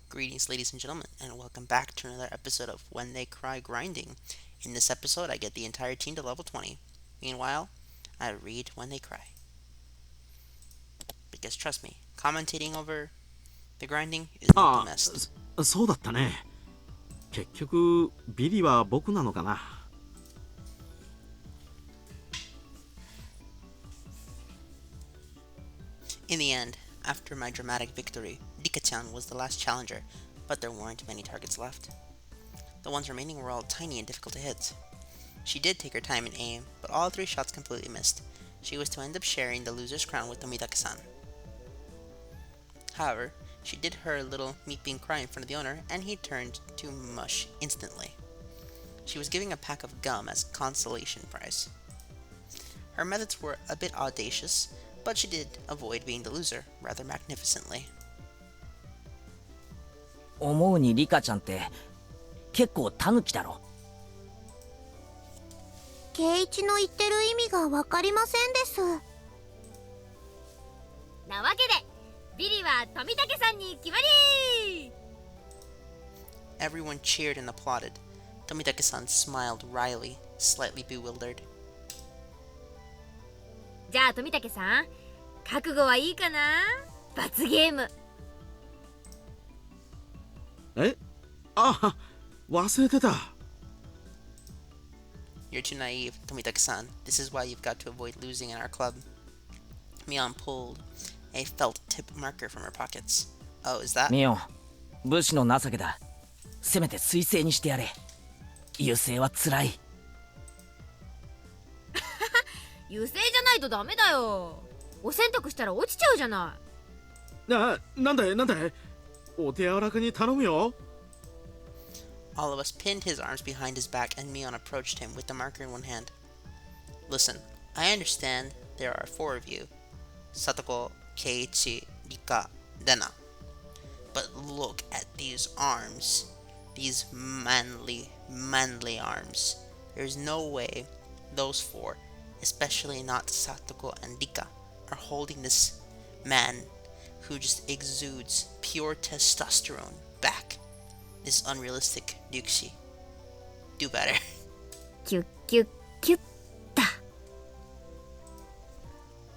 Greetings, ladies and gentlemen, and welcome back to another episode of When They Cry Grinding. In this episode, I get the entire team to level 20. Meanwhile, I read When They Cry. Because trust me, commentating over the grinding is not the あ best. そうだったね。結局ビリは僕なのかな。In the end, after my dramatic victory, Dika-chan was the last challenger, but there weren't many targets left. The ones remaining were all tiny and difficult to hit. She did take her time and aim, but all three shots completely missed. She was to end up sharing the loser's crown with Tomitake-san. However, she did her little meat bean cry in front of the owner, and he turned to mush instantly. She was giving a pack of gum as consolation prize. Her methods were a bit audacious, but she did avoid being the loser rather magnificently. 思うにリカちゃんって結構タヌキだろ。圭一の言ってる意味が分かりませんです。なわけでビリは富武さんに決まり。 Everyone cheered and applauded. Tomitake-san smiled wryly, slightly bewildered. じゃあ富武さん、覚悟はいいかな？罰ゲーム。え、あ、忘れてた。You're too naive, Tomitake-san. This is why you've got to avoid losing in our club. Mion pulled a felt tip marker from her pockets. Oh, is that? ミオン、武士の情けだ。せめて水星にしてやれ。優勢はつらい。油性じゃないとダメだよ。お洗濯したら落ちちゃうじゃない。なんだお手柔らかに頼むよ。All of us pinned his arms behind his back, and Mion approached him with the marker in one hand. Listen, I understand there are four of you. Satoko, Keiichi, Rika, Dena. But look at these arms. These manly arms. There's no way those four, especially not Satoko and Rika, are holding this man who just exudes pure testosterone back. This unrealistic Ryukishi. Do better. キュッキュッキュッだ。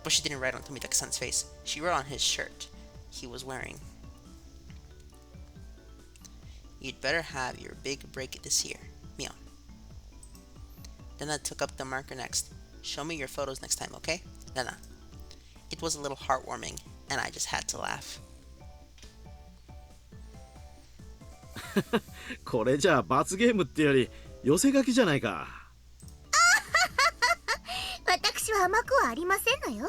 But she didn't write on Tomitake-san's face. She wrote on his shirt he was wearing. You'd better have your big break this year, Mion. Dena took up the marker next. Show me your photos next time, okay? Dena. It was a little heartwarming, and I just had to laugh. これじゃあ罰ゲームってより寄せ書きじゃないか。私は甘くはありませんのよ。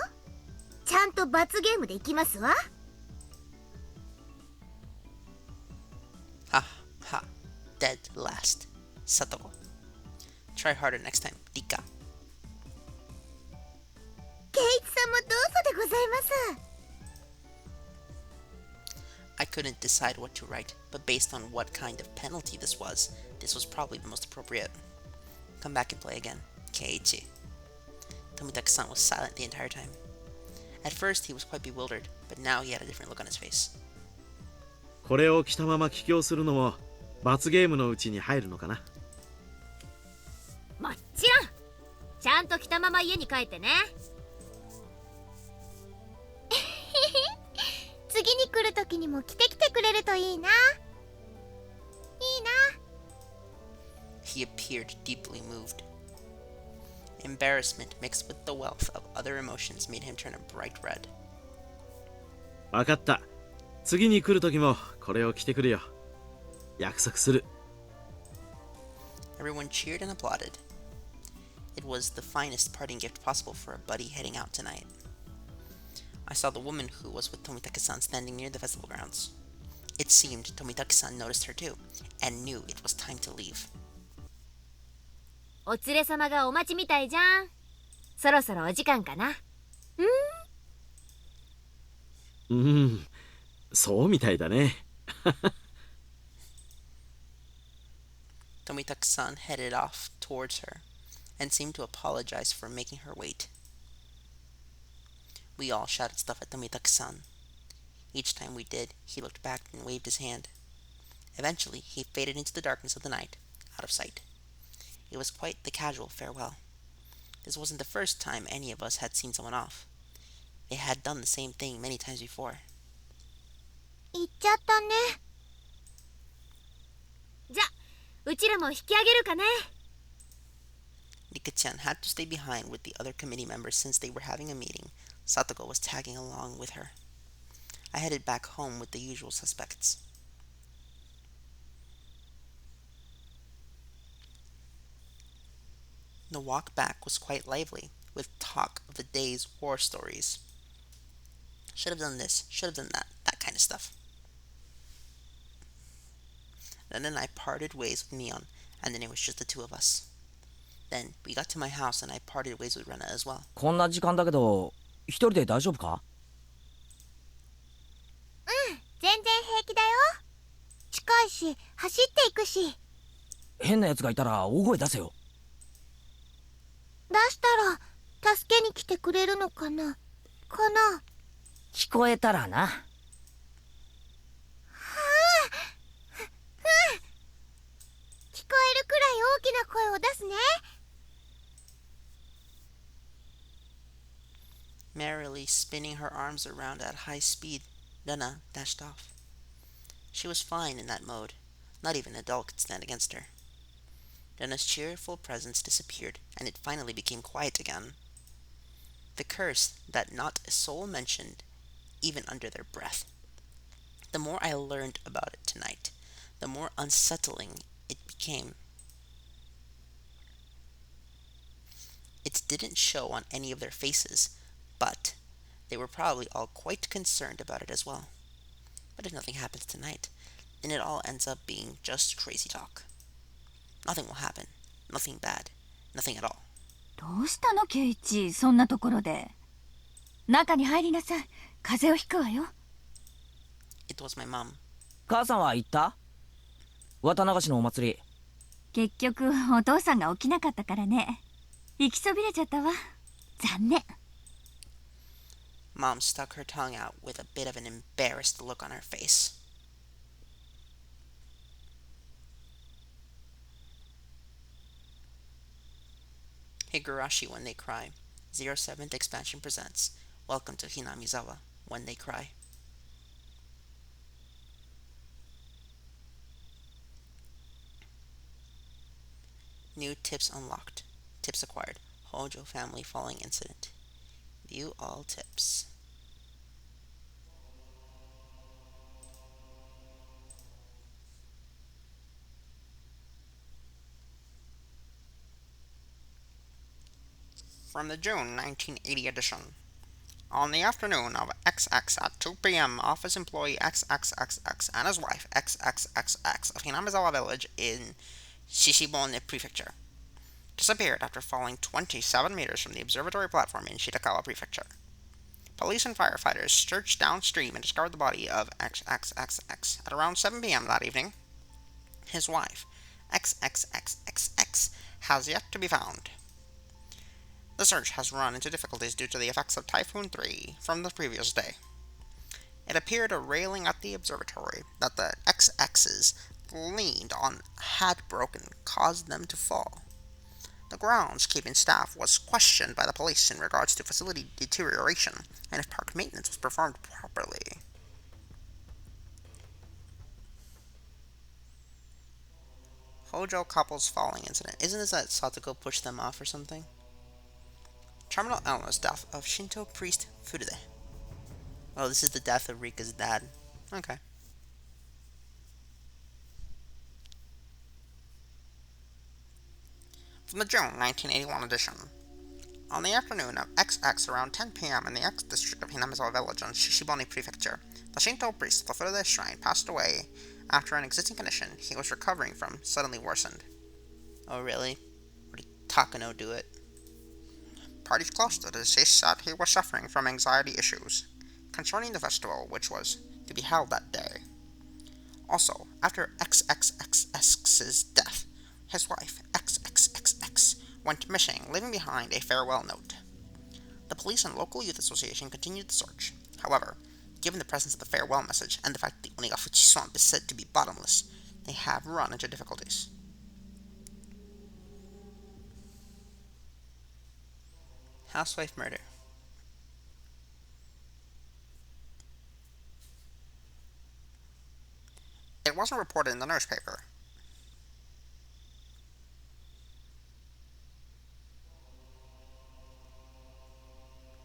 ちゃんと罰ゲームでいきますわ。Ha ha. Dead last. Satoko. Try harder next time, Rika. 圭一さんもどうぞでございます。I couldn't decide what to write, but based on what kind of penalty this was probably the most appropriate. Come back and play again, Keiichi. Tomitake-san was silent the entire time. At first, he was quite bewildered, but now he had a different look on his face. これを着たまま帰郷するのも罰ゲームのうちに入るのかな。もちろん。ちゃんと着たまま家に帰ってね。次に来る時にも着てきてくれるといいな。いいな。He appeared deeply moved. Embarrassment mixed with the wealth of other emotions made him turn a bright red. わかった。次に来る時もこれを着てくるよ。約束する。Everyone cheered and applauded. It was the finest parting gift possible for a buddy heading out tonight. I saw the woman who was with Tomitake-san standing near the festival grounds. It seemed Tomitake-san noticed her too, and knew it was time to leave. お連れ様がお待ちみたいじゃん。そろそろお時間かな。そうみたいだね。Tomitake-san headed off towards her, and seemed to apologize for making her wait. We all shouted stuff at Tomitake-san. Each time we did, he looked back and waved his hand. Eventually, he faded into the darkness of the night, out of sight. It was quite the casual farewell. This wasn't the first time any of us had seen someone off. They had done the same thing many times before. 行っちゃったね。じゃ、うちらも引き上げるかね。Nika-chan had to stay behind with the other committee members since they were having a meeting. Satoko was tagging along with her. I headed back home with the usual suspects. The walk back was quite lively, with talk of the day's war stories. Should have done this, should have done that kind of stuff. Then I parted ways with Neon, and then it was just the two of us. Then we got to my house and I parted ways with Rena as well. こんな時間だけど一人で大丈夫か？うん、全然平気だよ。近いし、走っていくし。変な奴がいたら大声出せよ。出したら、助けに来てくれるのかな？かな？聞こえたらな。聞こえるくらい大きな声を出すね。Merrily spinning her arms around at high speed, Rena dashed off. She was fine in that mode. Not even a doll could stand against her. Rena's cheerful presence disappeared, and it finally became quiet again. The curse that not a soul mentioned, even under their breath. The more I learned about it tonight, the more unsettling it became. It didn't show on any of their faces, but they were probably all quite concerned about it as well. But if nothing happens tonight, then it all ends up being just crazy talk. Nothing will happen. Nothing bad. Nothing at all. どうしたのケイチ、そんなところで。中に入りなさい。風邪をひくわよ。It was my mom. 母さんは行った？綿流しのお祭り。結局お父さんが起きなかったからね。行きそびれちゃったわ。残念。Mom stuck her tongue out with a bit of an embarrassed look on her face. Higurashi When They Cry. 07th Expansion presents Welcome to Hinamizawa When They Cry. New tips unlocked. Tips acquired. Hojo family falling incident. View all tips. From the June 1980 edition. On the afternoon of XX at 2 p.m., office employee XXXX and his wife XXXX of Hinamizawa Village in Shishibone Prefecture disappeared after falling 27 meters from the observatory platform in Shitakawa Prefecture. Police and firefighters searched downstream and discovered the body of XXXX at around 7 p.m. that evening. His wife, XXXXX, has yet to be found. The search has run into difficulties due to the effects of Typhoon 3 from the previous day. It appeared a railing at the observatory that the XXs leaned on had broken, caused them to fall. The groundskeeping staff was questioned by the police in regards to facility deterioration and if park maintenance was performed properly. Hojo couple's falling incident. Isn't this that Satoko pushed them off or something? Terminal illness death of Shinto priest Furude. Oh, this is the death of Rika's dad. Okay. From the June 1981 edition. On the afternoon of XX around 10 p.m. in the X district of Hinamizawa Village in Shishibone Prefecture, the Shinto priest of the Furude Shrine passed away after an existing condition he was recovering from suddenly worsened. Oh, really? Or did Takano do it? Parties close to the deceased said he was suffering from anxiety issues concerning the festival which was to be held that day. Also, after XXXX's death, his wife, XXXX, went missing, leaving behind a farewell note. The police and local youth association continued the search. However, given the presence of the farewell message and the fact that the Onigafuchi swamp is said to be bottomless, they have run into difficulties. Housewife murder. It wasn't reported in the newspaper.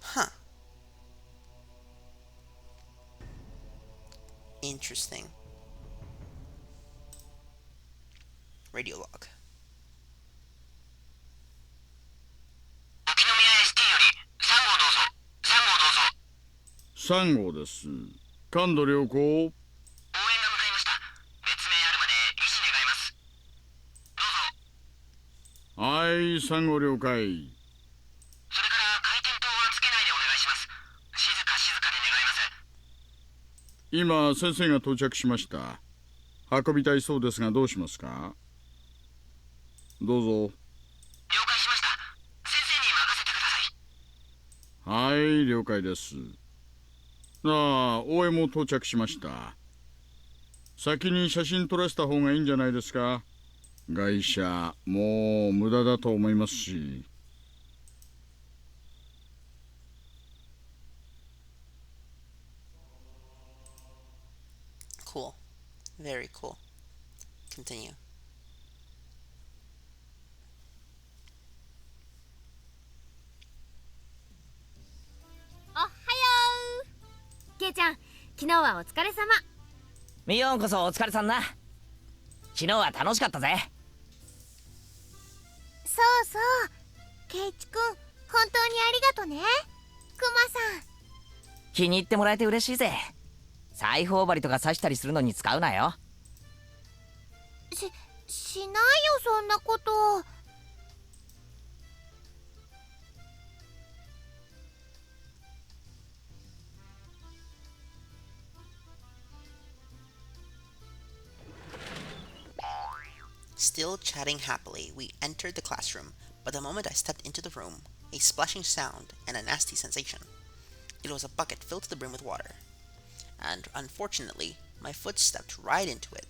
Huh. Interesting. Radio log. 3号です。感度良好。応援が向かいました。別名あるまで医師願います。どうぞ。はい、3号了解。それから回転灯はつけないでお願いします。静かで願います。今、先生が到着しました。運びたいそうですがどうしますか？どうぞ。了解しました。先生に任せてください。はい、了解です。ああ、応援も到着しました。先に写真撮らせた方がいいんじゃないですか。外車、もう無駄だと思いますし。Cool. Very cool. Continue. おはよう。ケイちゃん、昨日はお疲れ様。ミオンこそお疲れさんな。昨日は楽しかったぜ。そうそう、ケイチくん、本当にありがとね。クマさん。気に入ってもらえて嬉しいぜ。裁縫針とか刺したりするのに使うなよ。しないよ、そんなこと。Still chatting happily, we entered the classroom, but the moment I stepped into the room, a splashing sound and a nasty sensation. It was a bucket filled to the brim with water, and unfortunately, my foot stepped right into it.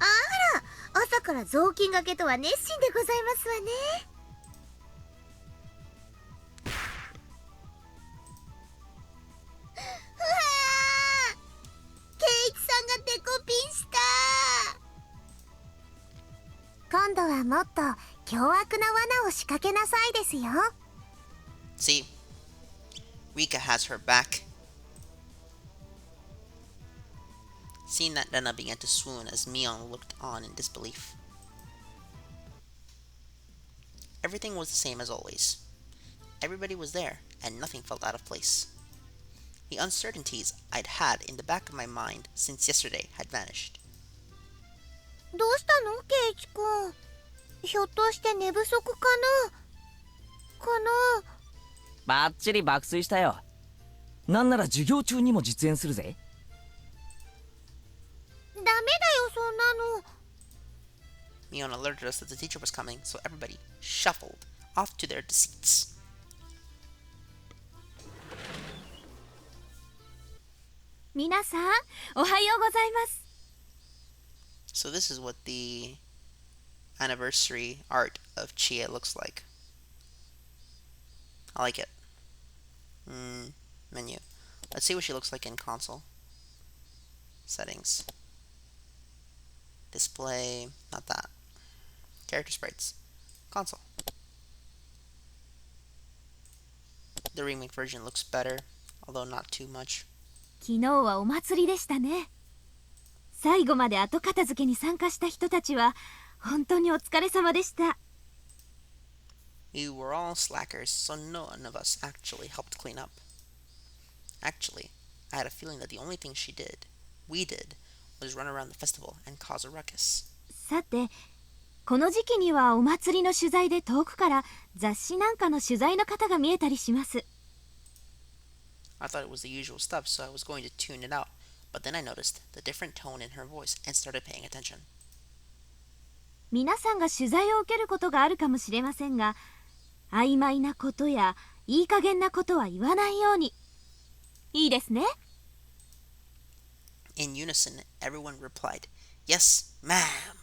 あら、朝から雑巾がけとは熱心でございますわね。うわー、ケイチさんがデコピンした。今度はもっと凶悪な罠を仕掛けなさいですよ。See? Rika has her back. Seeing that, Rena began to swoon as Mion looked on in disbelief. Everything was the same as always. Everybody was there, and nothing felt out of place. The uncertainties I'd had in the back of my mind since yesterday had vanished. どうしたの、ケイチくん。ひょっとして寝不足かな。バッチリ爆睡したよ。なんなら授業中にも実演するぜ。ダメだよ、そんなの。Mion alerted us that the teacher was coming, so everybody shuffled off to their seats. 皆さん、おはようございます。So this is what the anniversary art of Chia looks like. I like it. Menu. Let's see what she looks like in console. Settings. Display. Not that. Character sprites. Console. The remake version looks better, although not too much. 昨日はお祭りでしたね。最後まで後片付けに参加した人たちは本当にお疲れ様でした。We were all slackers, so no one of us actually helped clean up. Actually, I had a feeling that the only thing we did, was run around the festival and cause a ruckus. さて、この時期にはお祭りの取材で遠くから雑誌なんかの取材の方が見えたりします。I thought it was the usual stuff, so I was going to tune it out, but then I noticed the different tone in her voice and started paying attention. 皆さんが取材を受けることがあるかもしれませんが、曖昧なことやいい加減なことは言わないように。いいですね。In unison, everyone replied, "Yes, ma'am."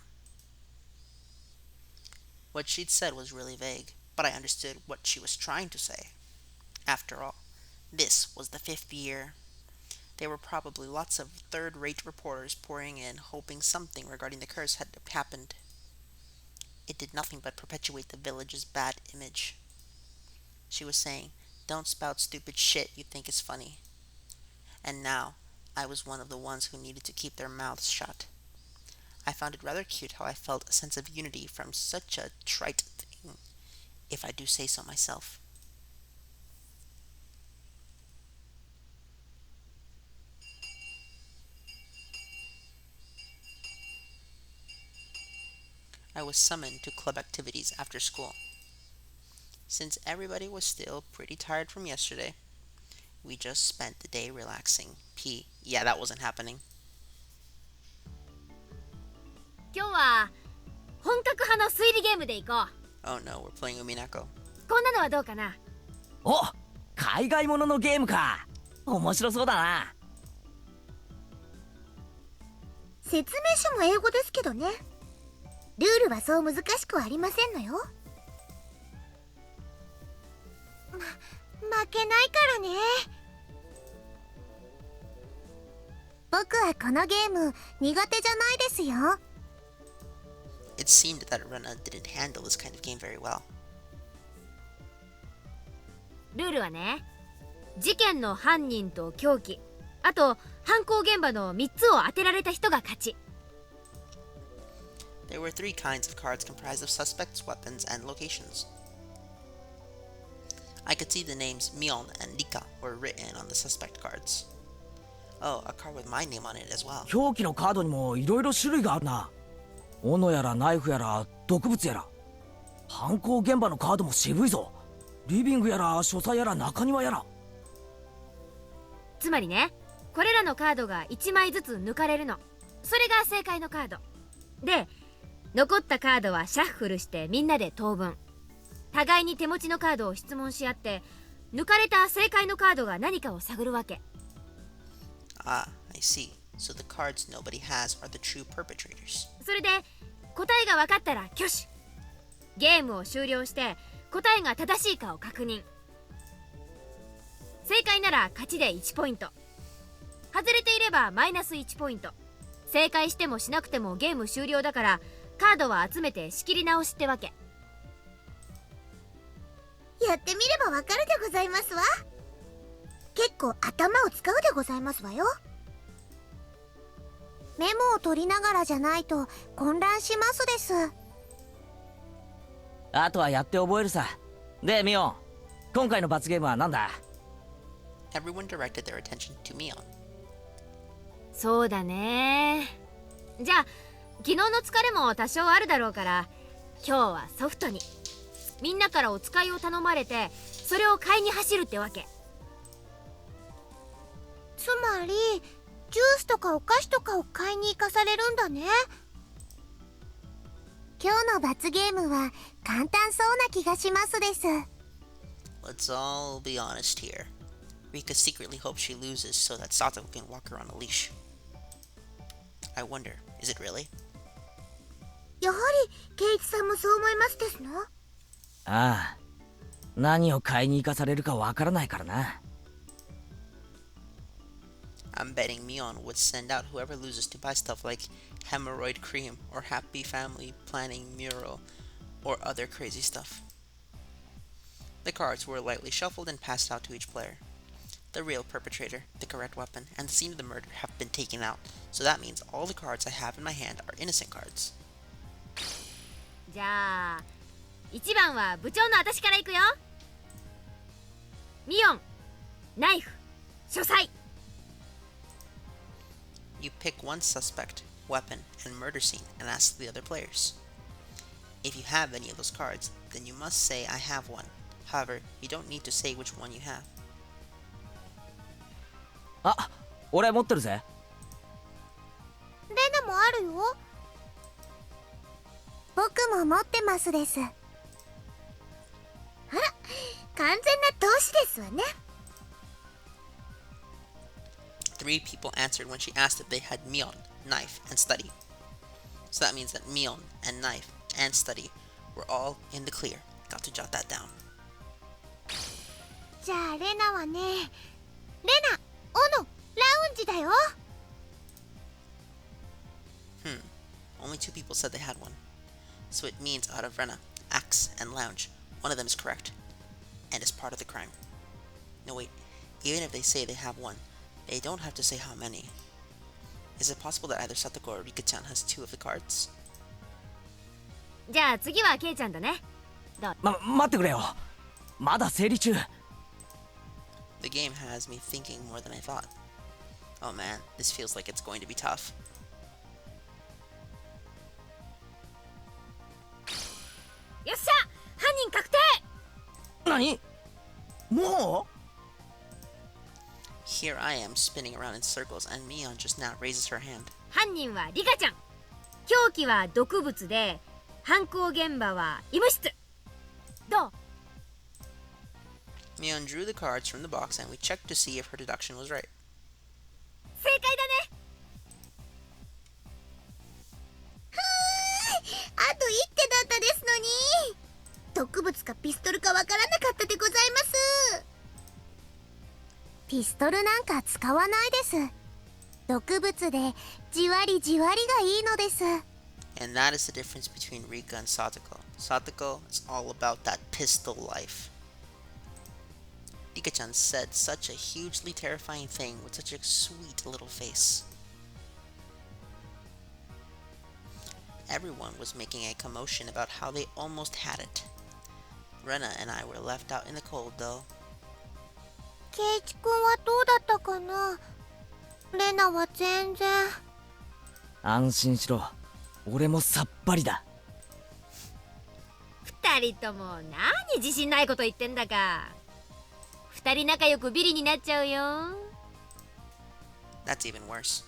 What she'd said was really vague, but I understood what she was trying to say. After all, this was the 5th year. There were probably lots of third-rate reporters pouring in, hoping something regarding the curse had happened. It did nothing but perpetuate the village's bad image. She was saying, "Don't spout stupid shit you think is funny." And now, I was one of the ones who needed to keep their mouths shut. I found it rather cute how I felt a sense of unity from such a trite thing, if I do say so myself. I was summoned to club activities after school. Since everybody was still pretty tired from yesterday, we just spent the day relaxing. Yeah, that wasn't happening. 今日は本格派の推理ゲームでいこう。 Oh no, we're playing Uminako. こんなのはどうかな。お、海外もののゲームか。面白そうだな。説明書も英語ですけどね。ルールはそう難しくはありませんのよ。負けないからね。僕はこのゲーム苦手じゃないですよ。It seemed that Rena didn't handle this kind of game very well. ルールはね、事件の犯人と凶器、あと犯行現場の3つを当てられた人が勝ち。There were 3 kinds of cards comprised of suspects, weapons, and locations. I could see the names Mion and Nika were written on the suspect cards. Oh, a card with my name on it as well. 凶器のカードにもいろいろ種類があるな。斧やらナイフやら毒物やら。犯行現場のカードも渋いぞ。リビングやら書斎やら中庭やら。つまりね、これらのカードが1枚ずつ抜かれるの。それが正解のカードで、残ったカードはシャッフルしてみんなで等分。互いに手持ちのカードを質問し合って、抜かれた正解のカードが何かを探るわけ。 Ah, I see. So the cards nobody has are the true perpetrators. それで答えが分かったら挙手。ゲームを終了して答えが正しいかを確認。正解なら勝ちで1ポイント、外れていればマイナス1ポイント。正解してもしなくてもゲーム終了だから、カードは集めて仕切り直しってわけ。やってみればわかるでございますわ。結構頭を使うでございますわよ。メモを取りながらじゃないと混乱しますです。あとはやって覚えるさ。で、ミオン、今回の罰ゲームは何だ？ Everyone directed their attention to Mion. そうだね。じゃあ昨日の疲れも多少あるだろうから、今日はソフトに。みんなからお使いを頼まれて、それを買いに走るってわけ。つまりジュースとかお菓子とかを買いに行かされるんだね。今日の罰ゲームは簡単そうな気がしますです。 Let's all be honest here. Rika secretly hopes she loses so that Satoko can walk her on a leash. I wonder, is it really? やはりケイチさんもそう思いますですの？ああ、何を買いに行かされるかわからないからな。I'm betting Mion would send out whoever loses to buy stuff like hemorrhoid cream or happy family planning mural or other crazy stuff. The cards were lightly shuffled and passed out to each player. The real perpetrator, the correct weapon, and the scene of the murder have been taken out, so that means all the cards I have in my hand are innocent cards. じゃあ1番は部長の私から行くよ。ミオン、ナイフ、書斎。You pick one suspect, weapon, and murder scene and ask the other players. If you have any of those cards, then you must say I have one. However, you don't need to say which one you have. あ、俺持ってるぜ。レナもあるよ。僕も持ってますです。あら、完全な投資ですわね。3 people answered when she asked if they had Mion, knife, and study. So that means that Mion and knife and study were all in the clear. Got to jot that down. じゃあレナはね、レナ、オノ、ラウンジだよ。 Only 2 people said they had one. So it means out of Rena, axe, and lounge, one of them is correct. And is part of the crime. No wait, even if they say they have one, they don't have to say how many. Is it possible that either Satoko or Rika-chan has 2 of the cards? じゃあ次はケイちゃんだね。待ってくれよ。まだ整理中。 The game has me thinking more than I thought. Oh man, this feels like it's going to be tough. よっしゃ、犯人確定。何？もう？ Here I am spinning around in circles and Mion just now raises her hand. 犯人はリカちゃん。凶器は毒物で、犯行現場は医務室。どう？ Mion drew the cards from the box and we checked to see if her deduction was right. 正解だね。あと一手だったですのに。毒物かピストルかわからなかったでございます。ピストルなんか使わないです。毒物でじわりじわりがいいのです。 And that is the difference between Rika and Satoko. Satoko is all about that pistol life. Rika-chan said such a hugely terrifying thing with such a sweet little face. Everyone was making a commotion about how they almost had it. Rena and I were left out in the cold though. ケイチ君はどうだったかな。レナは全然。安心しろ。俺もさっぱりだ。二人とも何自信ないこと言ってんだか。二人仲良くビリになっちゃうよ。That's even worse.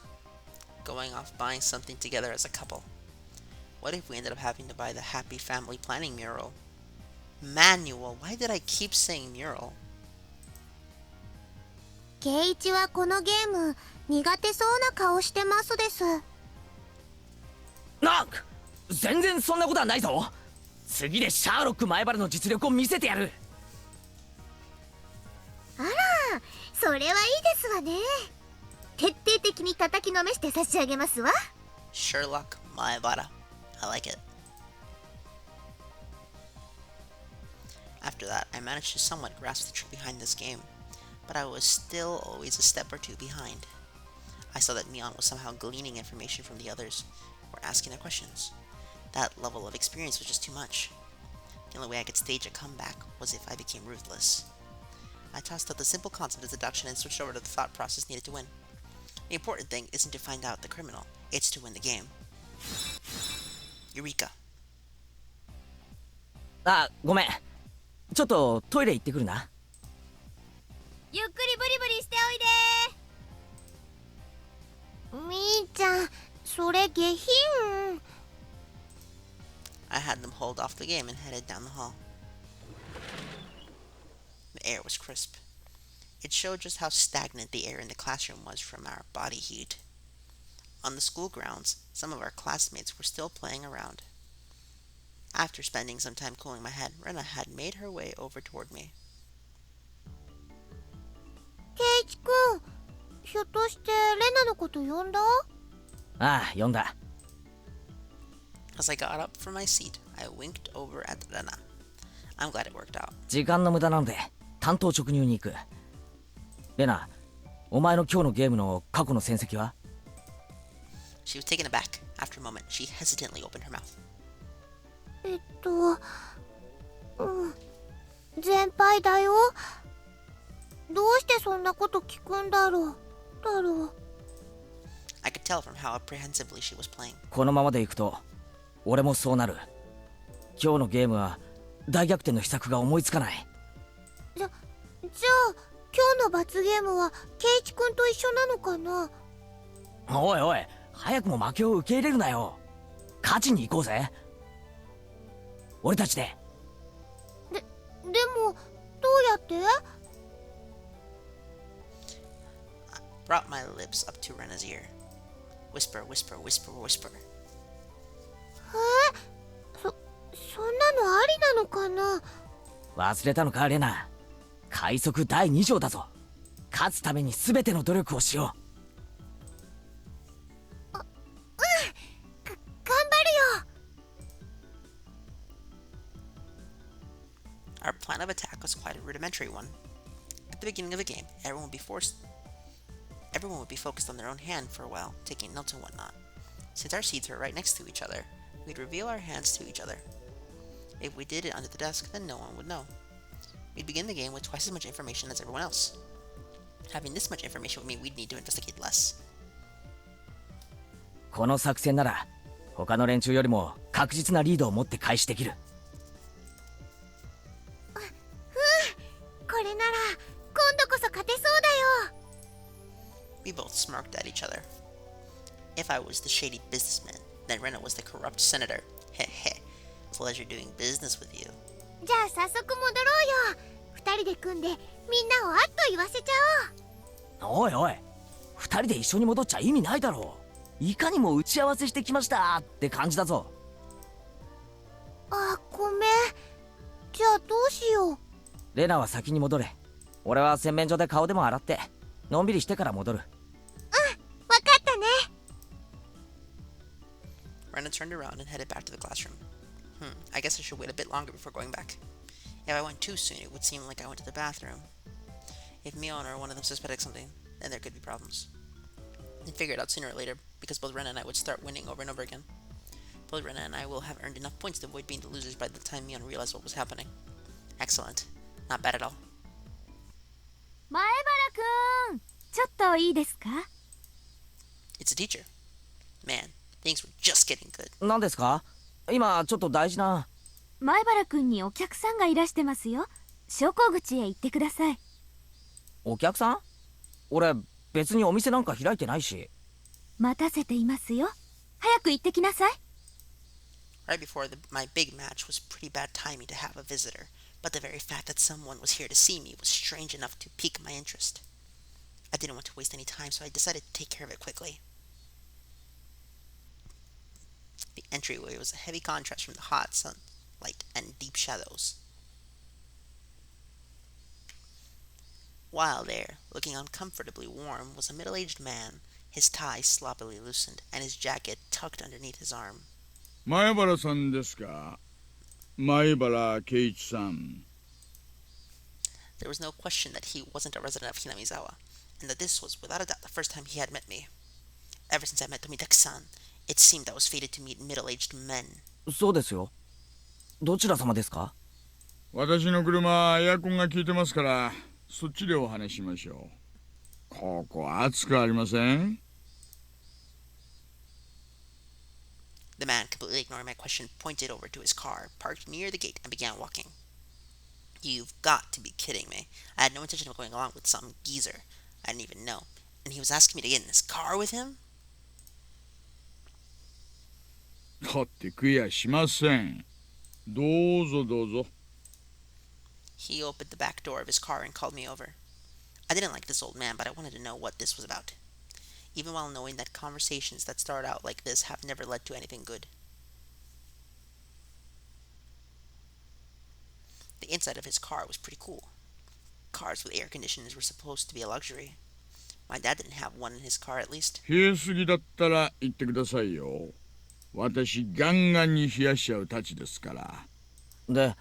Going off buying something together as a couple. What if we ended up having to buy the Happy Family Planning mural? Manual, why did I keep saying mural? ケイチはこのゲーム苦手そうな顔してますです。全然そんなことはないぞ。次でシャーロック前原の実力を見せてやる。あら、それはいいですわね。徹底的に叩きのめして差し上げますわ。 Sherlock Maebara. I like it. After that, I managed to somewhat grasp the trick behind this game, but I was still always a step or two behind. I saw that Mion was somehow gleaning information from the others, or asking their questions. That level of experience was just too much. The only way I could stage a comeback was if I became ruthless. I tossed out the simple concept of deduction and switched over to the thought process needed to win. The important thing isn't to find out the criminal, it's to win the game. Eureka. ごめん。ちょっとトイレ行ってくるな。ゆっくりブリブリしておいで。みーちゃん、それ下品。I had them hold off the game and headed down the hall. The air was crisp. It showed just how stagnant the air in the classroom was from our body heat. On the school grounds, some of our classmates were still playing around. After spending some time cooling my head, Rena had made her way over toward me. ケイチ君、ひょっとしてレナのこと呼んだ？呼んだ。As I got up from my seat, I winked over at Rena. I'm glad it worked out. 時間の無駄なので単刀直入に行く。レナ、お前の今日のゲームの過去の戦績は？ She was taken aback. After a moment, she hesitantly opened her mouth. 全敗だよ。どうしてそんなこと聞くんだろう。I could tell from how apprehensively she was playing. このままでいくと俺もそうなる。今日のゲームは大逆転の秘策が思いつかない。じゃあ今日の罰ゲームはケイチ君と一緒なのかな。おいおい、早くも負けを受け入れるなよ。勝ちに行こうぜ。俺たちで。でもどうやって？ brought my lips up to Rena's ear. Whisper, whisper, whisper, whisper. そんなのありなのかな。忘れたのかレナ。快速第2条だぞ。勝つために全ての努力をしよう。頑張るよ。Our plan of attack was quite a rudimentary one. At the beginning of the game, everyone would be focused on their own hand for a while, taking notes and whatnot. Since our seats were right next to each other, we'd reveal our hands to each other. If we did it under the desk, then no one would know. We'd begin the game with twice as much information as everyone else. Having this much information would mean we'd need to investigate less. この作戦なら他の連中よりも確実なリードを持って開始できる。これなら今度こそ勝てそうだよ。We both smirked at each other. If I was the shady businessman, then Rena was the corrupt senator. Heh. Pleasure doing business with you. じゃあ早速戻ろうよ。二人で組んでみんなをあっと言わせちゃおいおい、二人で一緒に戻っちゃ意味ないだろう。いかにも打ち合わせしてきましたって感じだぞ。おう。あ、ごめん。じゃあどうしよう。レナは先に戻れ。俺は洗面所で顔でも洗ってのんびりしてから戻る。わかったね。Rena turned around and headed back to the classroom. I guess I should wait a bit longer before going back. If I went too soon, it would seem like I went to the bathroom. If Moemon or one of them suspected something, then there could be problems. I figured out sooner or later, because both Rena and I would start winning over and over again. Both Rena and I will have earned enough points to avoid being the losers by the time Moemon realized what was happening. Excellent. Not bad at all. 前原くん、ちょっといいですか？ It's a teacher. Man, things were just getting good. 何ですか？今ちょっと大事な。前原くんにお客さんがいらしてますよ。昇降口へ行ってください。お客さん？俺別にお店なんか開いてないし。待たせていますよ。早く行ってきなさい。Right before my big match was pretty bad timing to have a visitor, but the very fact that someone was here to see me was strange enough to pique my interest. I didn't want to waste any time, so I decided to take care of it quickly. The entryway was a heavy contrast from the hot sunlight and deep shadows. While there, looking uncomfortably warm, was a middle-aged man, his tie sloppily loosened, and his jacket tucked underneath his arm. 前原さんですか？前原圭一さん。There was no question that he wasn't a resident of Hinamizawa, and that this was without a doubt the first time he had met me. Ever since I met Tomitaki-san, it seemed I was fated to meet middle-aged men. そうですよ。どちら様ですか？私の車エアコンが効いてますからそっちでお話しましょう。ここ暑くありません？ The man, completely ignoring my question, pointed over to his car, parked near the gate, and began walking. You've got to be kidding me. I had no intention of going along with some geezer I didn't even know, and he was asking me to get in his car with him? だって食いやしません。どうぞどうぞ。 He opened the back door of his car and called me over. I didn't like this old man, but I wanted to know what this was about, even while knowing that conversations that start out like this have never led to anything good. The inside of his car was pretty cool. Cars with air conditioners were supposed to be a luxury. My dad didn't have one in his car, at least. 冷えすぎだったら言ってくださいよ。私ガンガンに冷やしちゃうたちですから。で、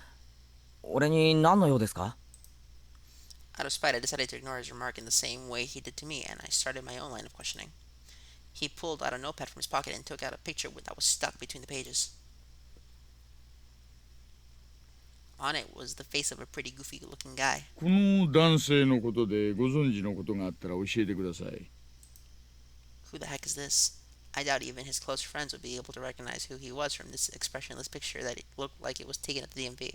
俺に何の用ですか？ Out of spite, I decided to ignore his remark in the same way he did to me, and I started my own line of questioning. He pulled out a notepad from his pocket and took out a picture that was stuck between the pages. On it was the face of a pretty goofy-looking guy. この男性のことでご存知のことがあったら教えてください。 Who the heck is this? I doubt even his close friends would be able to recognize who he was from this expressionless picture that it looked like it was taken at the DMV.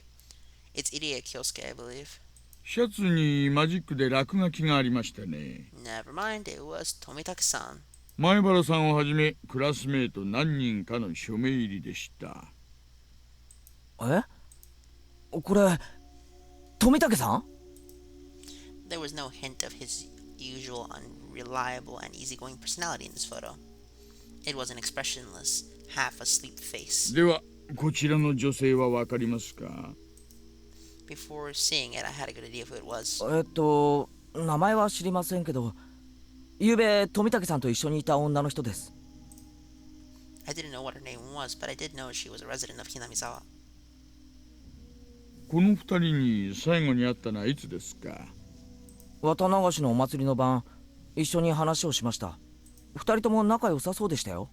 It's Irie Kyosuke, I believe. シャツにマジックで落書きがありましたね。 Never mind, it was Tomitaki-san. 前原さんをはじめクラスメート何人かの署名入りでした。え？これ富武さん？ There was no hint of his usual reliable and easygoing personality in this photo. It was an expressionless, half-asleep face. ではこちらの女性はわかりますか？ Before seeing it, I had a good idea of who it was. 名前は知りませんけど、ゆうべ富武さんと一緒にいた女の人です。I didn't know what her name was, but I did know she was a resident of Hinamizawa. この二人に最後に会ったのはいつですか？綿流しのお祭りの晩、一緒に話をしました。二人とも仲良さそうでしたよ。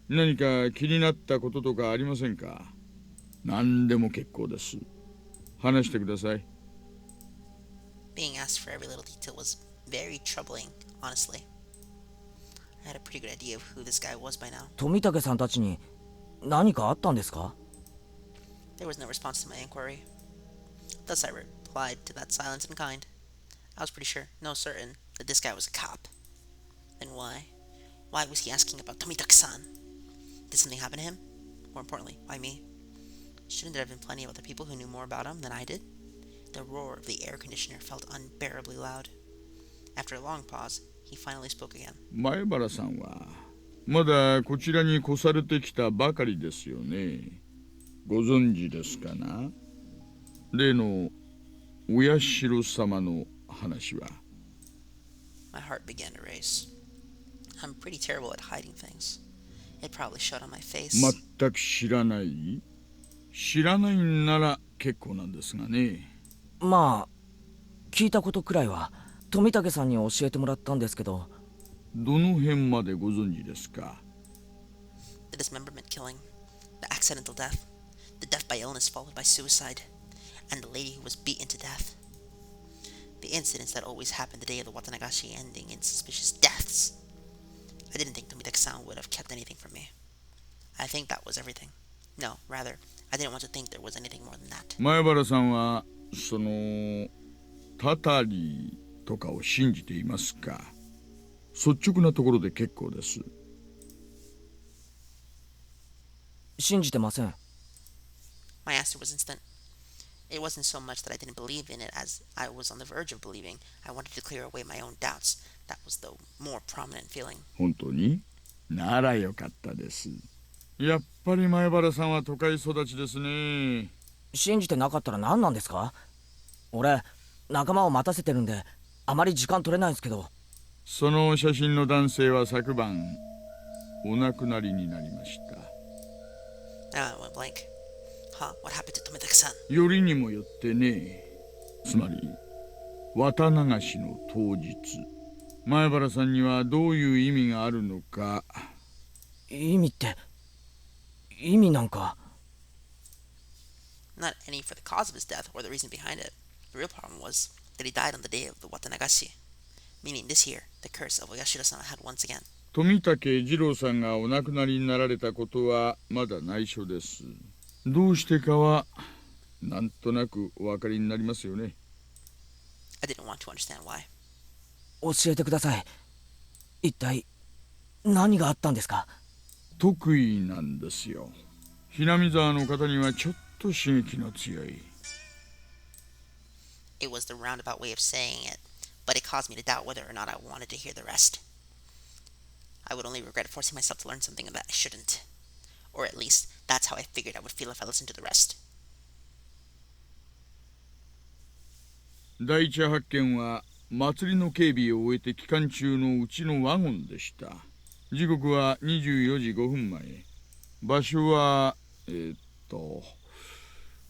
何か気になったこととかありませんか？何でも結構です。話してください。Being asked for every little detail was very troubling, honestly. I had a pretty good idea of who this guy was by now. 富武さんたちに何かあったんですか？ There was no response to my inquiry. Thus I replied to that silence in kind. I was pretty sure, no certain, that this guy was a cop. Then why? Why was he asking about Tomitake-san? Did something happen to him? More importantly, why me? Shouldn't there have been plenty of other people who knew more about him than I did? The roar of the air conditioner felt unbearably loud. After a long pause, he finally spoke again. 前原さんはまだこちらに越されてきたばかりですよね。ご存知ですかな？例のお社様の話は。My heart began to race. I'm pretty terrible at hiding things. It probably showed on my face. 全く知らない？知らないんなら結構なんですがね。まあ、聞いたことくらいは富武さんに教えてもらったんですけど。どの辺までご存知ですか？ The dismemberment killing, the accidental death, the death by illness followed by suicide, and the lady who was beaten to death. The incidents that always happened the day of the Watanagashi ending in suspicious deaths. I didn't think Tomitake-san would have kept anything from me. I think that was everything. No, rather, I didn't want to think there was anything more than that. 前原さんはそのタタリとかを信じていますか？率直なところで結構です。信じてません。My answer was instant. It wasn't so much that I didn't believe in it as I was on the verge of believing. I wanted to clear away my own doubts. That was the more prominent feeling. 本当に？ならよかったです。やっぱり前原さんは都会育ちですね。信じてなかったら何なんですか？俺、仲間を待たせてるんで、あまり時間取れないんですけど。その写真の男性は昨晩お亡くなりになりました。I went blank. Huh, what happened to Tomitake-san? よりにもよってね。つまり綿流しの当日、前原さんにはどういう意味があるのか。意味って、意味なんか。Not any for the cause of his death or the reason behind it. The real problem was that he died on the day of the Watanagashi. Meaning this year, the curse of Oyashiro-sama had once again. 富武二郎さんがお亡くなりになられたことはまだ内緒です。どうしてかはなんとなくお分かりになりますよね。I didn't want to understand why. 教えてください。一体何があったんですか？得意なんですよ。ひなみ沢の方にはちょっと刺激の強い。It was the roundabout way of saying it, but it caused me to doubt whether or not I wanted to hear the rest. I would only regret forcing myself to learn something that I shouldn't. Or at least, that's how I figured I would feel if I listened to the rest. 第一発見は祭りの警備を終えて期間中のうちのワゴンでした。時刻は24時5分前。場所は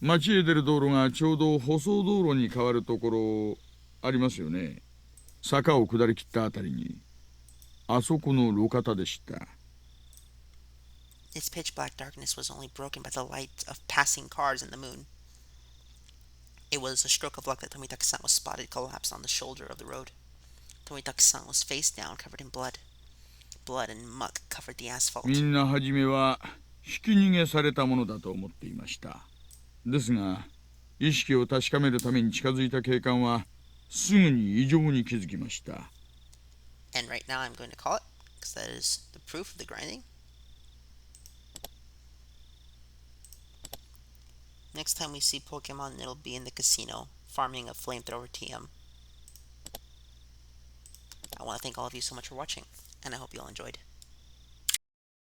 町へ出る道路がちょうど舗装道路に変わるところありますよね。坂を下り切ったあたりにあそこの路肩でした。Its pitch black darkness was only broken by the light of passing cars and the moon. It was a stroke of luck that Tomitake-san was spotted collapsed on the shoulder of the road. Tomitake-san was face down, covered in blood. Blood and muck covered the asphalt. みんな初めはひき逃げされたものだと思っていました。ですが、意識を確かめるために近づいた警官はすぐに異常に気づきました。And right now I'm going to call it, because that is the proof of the grinding. Next time we see Pokemon, it'll be in the casino, farming a flamethrower TM. I want to thank all of you so much for watching, and I hope you all enjoyed.